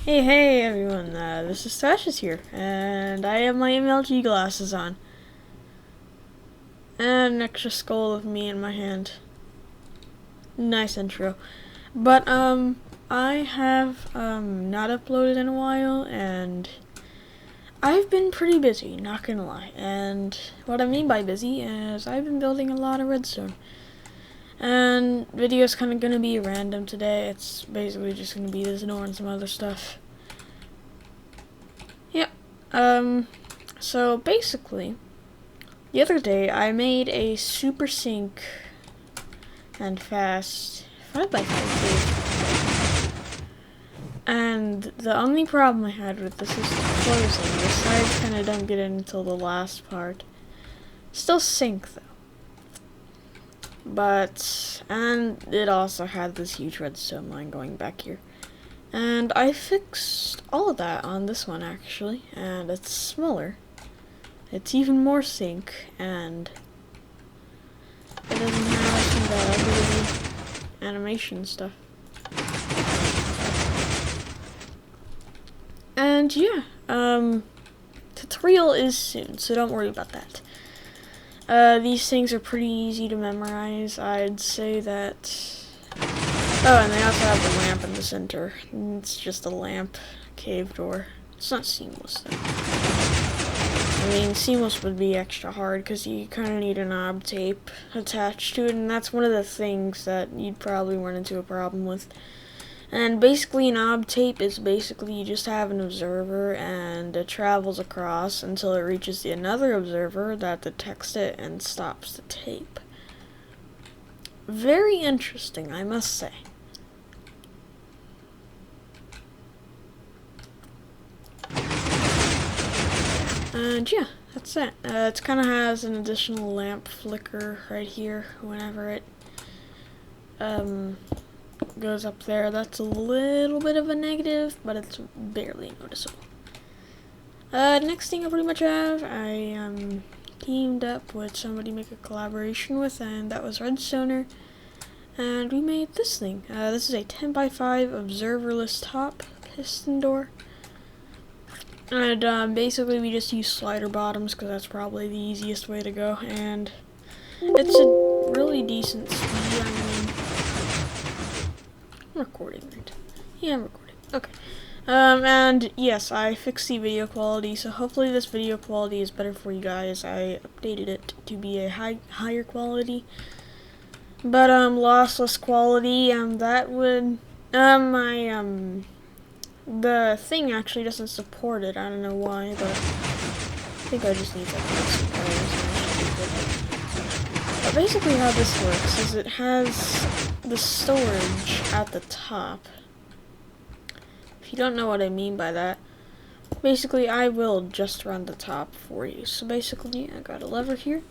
Hey everyone, this is Thrashz here, and I have my MLG glasses on. And an extra skull of me in my hand. Nice intro. But, I have, not uploaded in a while, and I've been pretty busy, not gonna lie. And what I mean by busy is I've been building a lot of redstone. And video's kinda gonna be random today. It's basically just gonna be this door and some other stuff. Yep. So basically, the other day I made a super sync and fast 5x5 cube. And the only problem I had with this is the closing. The sides kind of don't get in until the last part. Still sync though. And it also had this huge redstone line going back here. And I fixed all of that on this one actually, and it's smaller. It's even more sync, and it doesn't have some of that ugly animation stuff. And yeah, tutorial is soon, so don't worry about that. These things are pretty easy to memorize. I'd say that. Oh, and they also have the lamp in the center. It's just a lamp cave door. It's not seamless though. I mean, seamless would be extra hard because you kind of need a knob tape attached to it, and that's one of the things that you'd probably run into a problem with. And basically, knob tape is basically you just have an observer and it travels across until it reaches another observer that detects it and stops the tape. Very interesting, I must say. And yeah, that's it. It kind of has an additional lamp flicker right here whenever it goes up there. That's a little bit of a negative, but it's barely noticeable. Next thing I pretty much have, I teamed up with somebody to make a collaboration with, and that was Redstoner. And we made this thing. This is a 10x5 observerless top piston door. And basically we just use slider bottoms because that's probably the easiest way to go. And it's a really decent speed. I mean, I'm recording, right? Yeah, I'm recording. Okay. And yes, I fixed the video quality, so hopefully this video quality is better for you guys. I updated it to be a higher quality. But, lossless quality, that would, the thing actually doesn't support it. I don't know why, but I think I just need to put some wires. But basically how this works is it has the storage at the top. If you don't know what I mean by that, basically I will just run the top for you. So basically I got a lever here.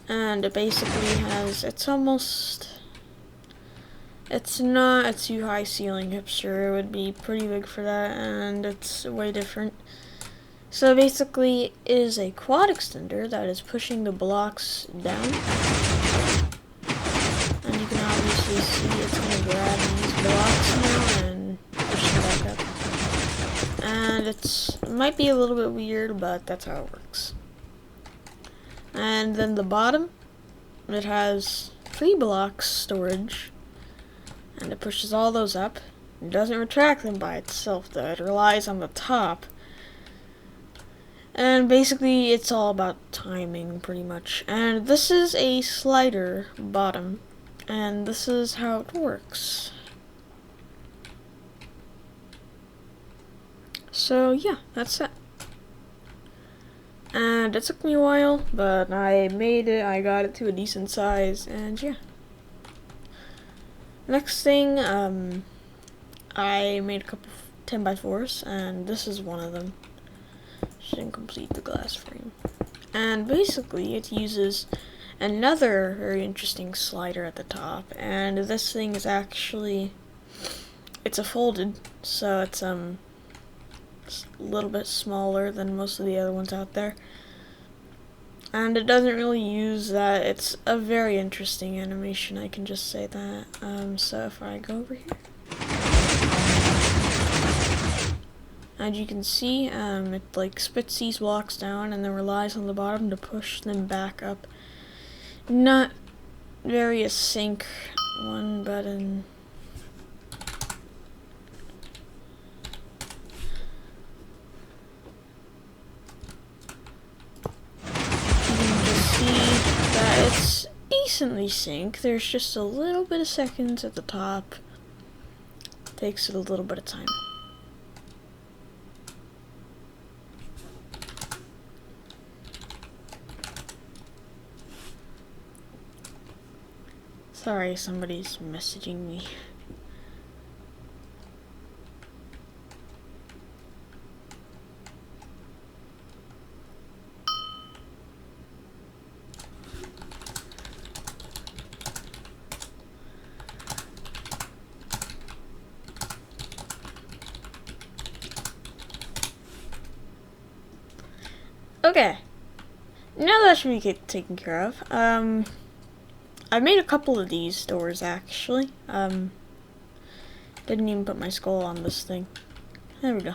And it basically has, it's not a too high ceiling hipster. It would be pretty big for that, and it's way different. So basically, it is a quad extender that is pushing the blocks down. And you can obviously see it's going to grab these blocks now and push them back up. And it might be a little bit weird, but that's how it works. And then the bottom, it has 3 blocks storage, and it pushes all those up. It doesn't retract them by itself though, it relies on the top. And basically it's all about timing pretty much. And this is a slider bottom, and this is how it works. So yeah, that's it. And it took me a while, but I made it, I got it to a decent size, and yeah. Next thing, I made a couple 10x4s, and this is one of them. Just didn't complete the glass frame. And basically, it uses another very interesting slider at the top, and this thing is actually, it's a folded, so it's a little bit smaller than most of the other ones out there. And it doesn't really use that. It's a very interesting animation, I can just say that. So if I go over here, as you can see, it like spits these blocks down and then relies on the bottom to push them back up. Not very a sync one button. It's decently sync. There's just a little bit of seconds at the top. Takes it a little bit of time. Sorry, somebody's messaging me. Okay, now that should be taken care of. I made a couple of these doors actually. Didn't even put my skull on this thing. There we go.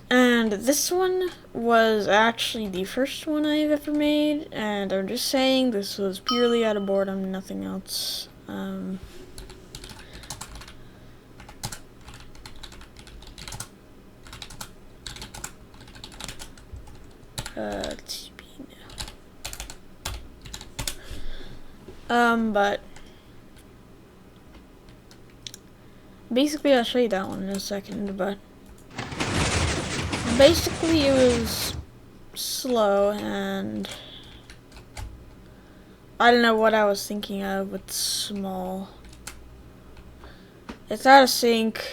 And this one was actually the first one I've ever made, and I'm just saying this was purely out of boredom, nothing else. But basically I'll show you that one in a second, but basically it was slow and I don't know what I was thinking of with small. It's out of sync,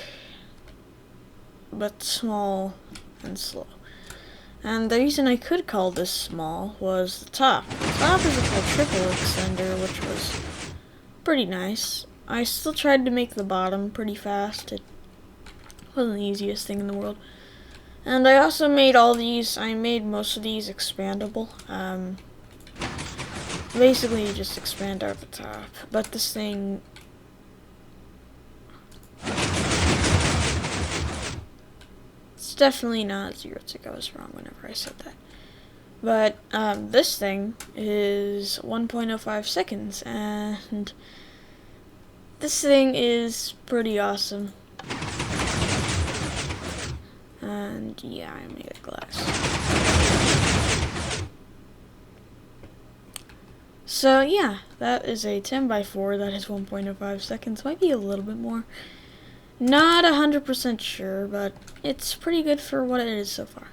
but small and slow. And the reason I could call this small was the top. The top is a triple extender, which was pretty nice. I still tried to make the bottom pretty fast. It wasn't the easiest thing in the world. And I also made I made most of these expandable. Basically you just expand out the top. But this thing, it's definitely not 0 tick. I was wrong whenever I said that. But this thing is 1.05 seconds, and this thing is pretty awesome. And yeah, I made it glass. So yeah, that is a 10x4 that is 1.05 seconds. Might be a little bit more. Not 100% sure, but it's pretty good for what it is so far.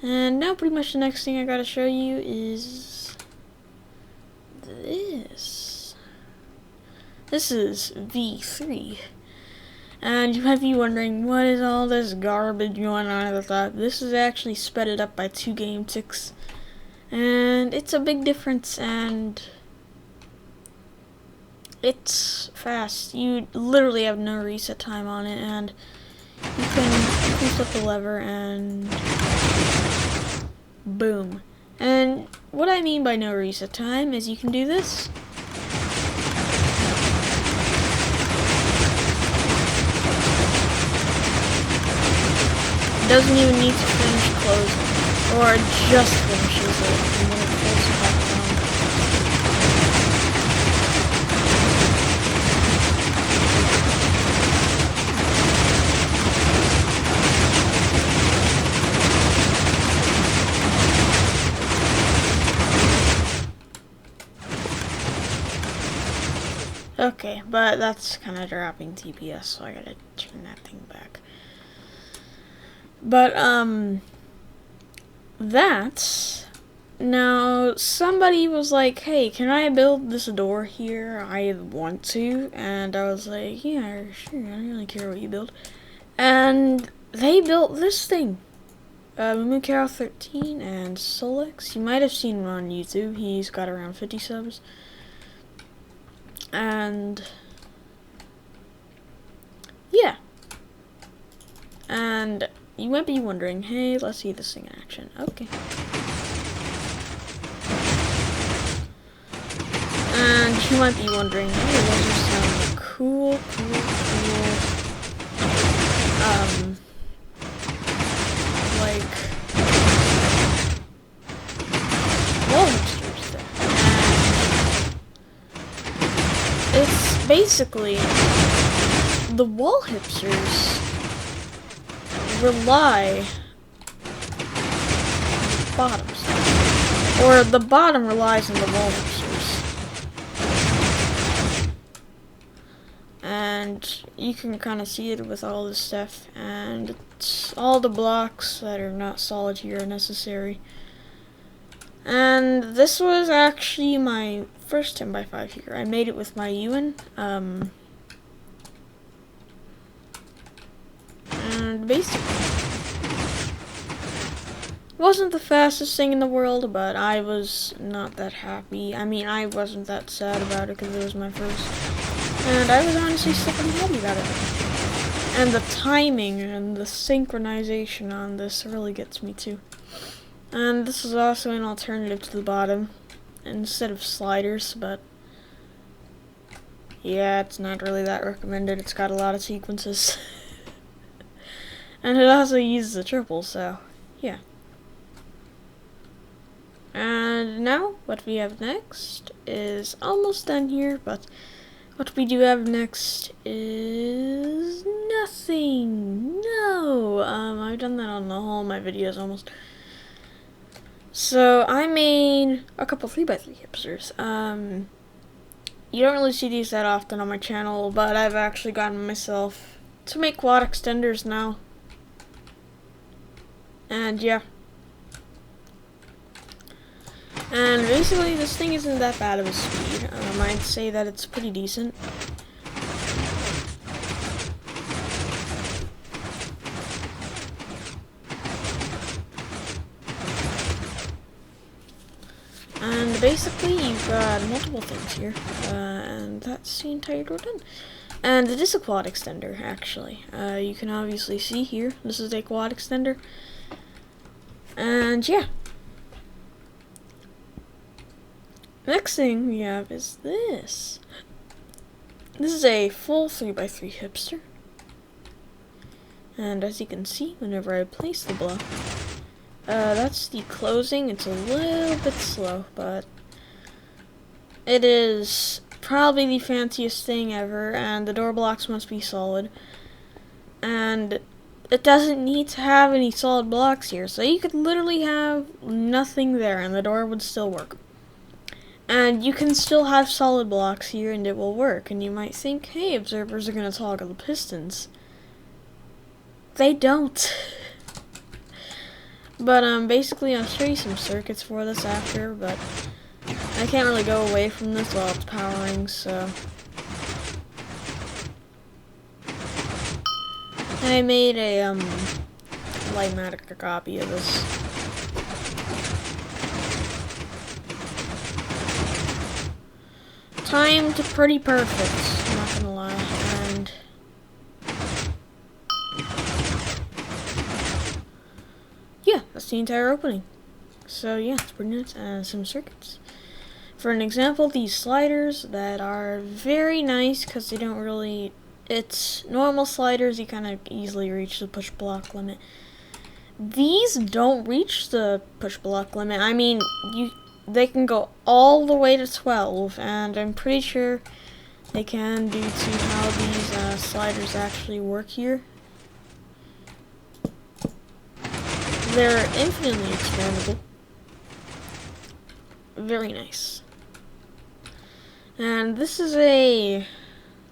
And now pretty much the next thing I gotta show you is this. This is V3. And you might be wondering, what is all this garbage going on at the top? This is actually sped it up by 2 game ticks. And it's a big difference, and it's fast. You literally have no reset time on it, and you can flip the lever and boom. And what I mean by no reset time is you can do this. It doesn't even need to finish closing, or it just finishes it, and then it closes back around. Okay, but that's kind of dropping TPS, so I gotta turn that thing back. But, now, somebody was like, hey, can I build this door here? I want to. And I was like, yeah, sure, I don't really care what you build. And they built this thing. Mooncarol13 and Solex. You might have seen him on YouTube. He's got around 50 subs. And yeah. And you might be wondering, hey, let's see this thing in action. Okay. And you might be wondering, hey, those are some cool. basically, the wall hipsters rely on bottoms, or the bottom relies on the wall hipsters, and you can kind of see it with all this stuff, and it's all the blocks that are not solid here are necessary. And this was actually my first 10x5 here. I made it with my Ewan. And basically, wasn't the fastest thing in the world, but I was not that happy. I mean, I wasn't that sad about it because it was my first. And I was honestly still pretty happy about it. And the timing and the synchronization on this really gets me too. And this is also an alternative to the bottom instead of sliders, but yeah, it's not really that recommended. It's got a lot of sequences. And it also uses a triple, so yeah. And now what we have next is almost done here, but what we do have next is nothing. No, I've done that on the whole of my videos almost. So I made a couple 3x3 hipsters. You don't really see these that often on my channel, but I've actually gotten myself to make quad extenders now. And yeah. And basically this thing isn't that bad of a speed. I'd say that it's pretty decent. And basically, you've got multiple things here, and that's the entire door done. And it is a quad extender, actually. You can obviously see here, this is a quad extender. And yeah. Next thing we have is this. This is a full 3x3 hipster. And as you can see, whenever I place the block, that's the closing. It's a little bit slow, but it is probably the fanciest thing ever, and the door blocks must be solid. And it doesn't need to have any solid blocks here, so you could literally have nothing there and the door would still work. And you can still have solid blocks here and it will work. And you might think, hey, observers are going to toggle the pistons. They don't. But basically I'll show you some circuits for this after, but I can't really go away from this while it's powering, so I made a Lightmatic copy of this. Timed pretty perfect, I'm not gonna lie, and yeah, that's the entire opening. So yeah, it's pretty nice, and some circuits. For an example, these sliders that are very nice because they don't really, it's normal sliders, you kind of easily reach the push block limit. These don't reach the push block limit. I mean, they can go all the way to 12, and I'm pretty sure they can due to how these sliders actually work here. They're infinitely expandable. Very nice. And this is a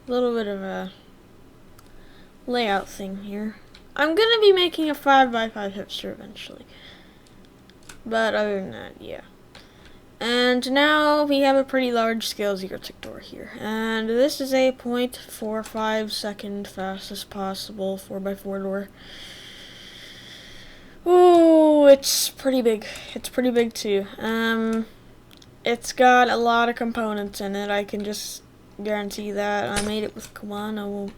little bit of a layout thing here. I'm gonna be making a 5x5 hipster eventually. But other than that, yeah. And now we have a pretty large scale zero-tick door here. And this is a 0.45 second fastest possible 4x4 door. Ooh, it's pretty big. It's pretty big too. It's got a lot of components in it. I can just guarantee that. I made it with Kawan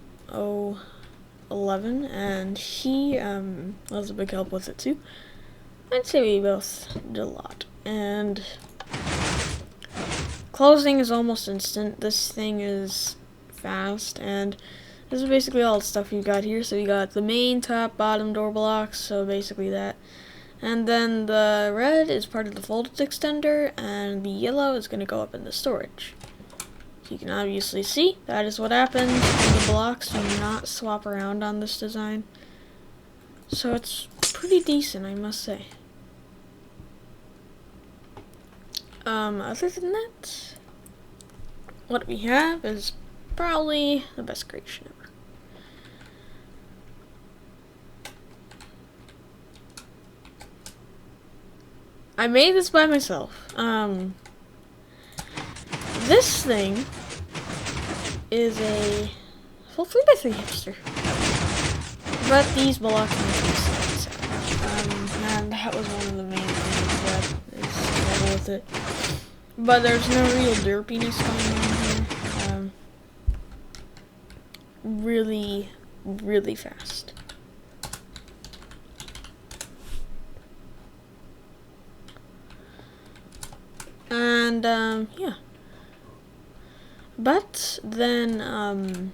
011, and he was a big help with it too. I'd say we both did a lot. And closing is almost instant. This thing is fast, and this is basically all the stuff you got here. So you got the main, top, bottom door blocks, so basically that. And then the red is part of the folded extender, and the yellow is going to go up in the storage. You can obviously see that is what happens when the blocks do not swap around on this design. So it's pretty decent, I must say. Other than that, what we have is probably the best creation ever. I made this by myself. This thing is a full 3x3 hipster. But these blocks need to be sides. And that was one of the main things that is trouble with it. But there's no real derpiness going on here. Really, really fast. And, yeah. But then,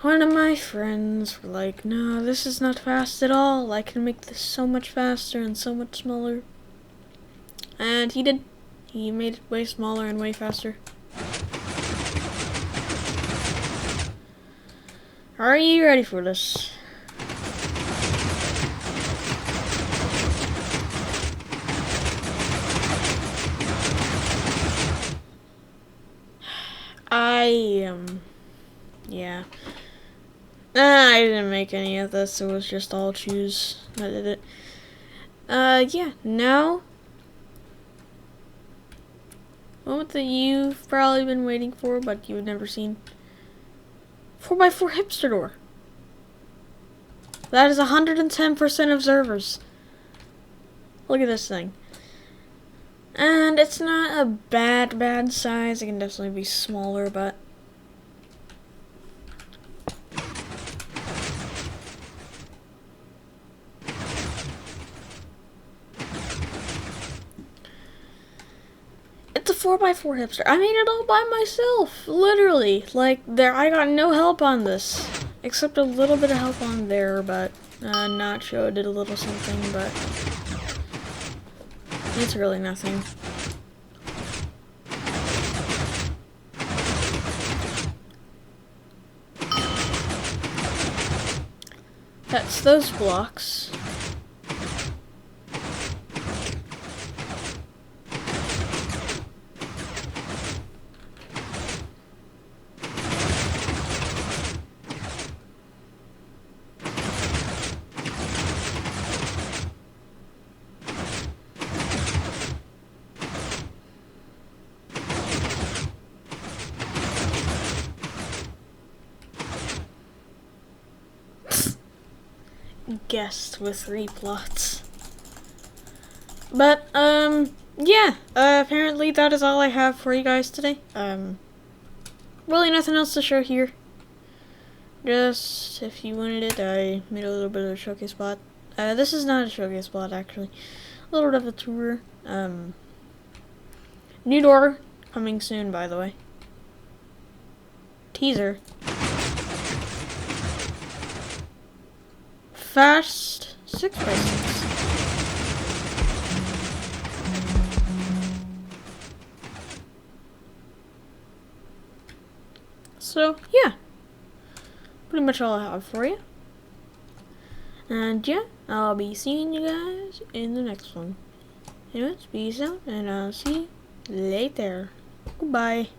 one of my friends were like, no, this is not fast at all. I can make this so much faster and so much smaller. And he did. He made it way smaller and way faster. Are you ready for this? Yeah. I didn't make any of this, it was just all choose that did it. Yeah, now, moment that you've probably been waiting for, but you've never seen. 4x4 hipster door. That is 110% of servers. Look at this thing. And it's not a bad size, it can definitely be smaller, but it's a 4x4 hipster. I made it all by myself, literally. Like, I got no help on this, except a little bit of help on there, but Nacho did a little something, but it's really nothing. That's those blocks. Guessed with 3 plots. But, yeah, apparently that is all I have for you guys today. Really nothing else to show here. Just, if you wanted it, I made a little bit of a showcase spot. This is not a showcase spot, actually. A little bit of a tour. New door, coming soon, by the way. Teaser. Fast 6x6. So, yeah. Pretty much all I have for you. And yeah, I'll be seeing you guys in the next one. Anyways, peace out, and I'll see you later. Goodbye.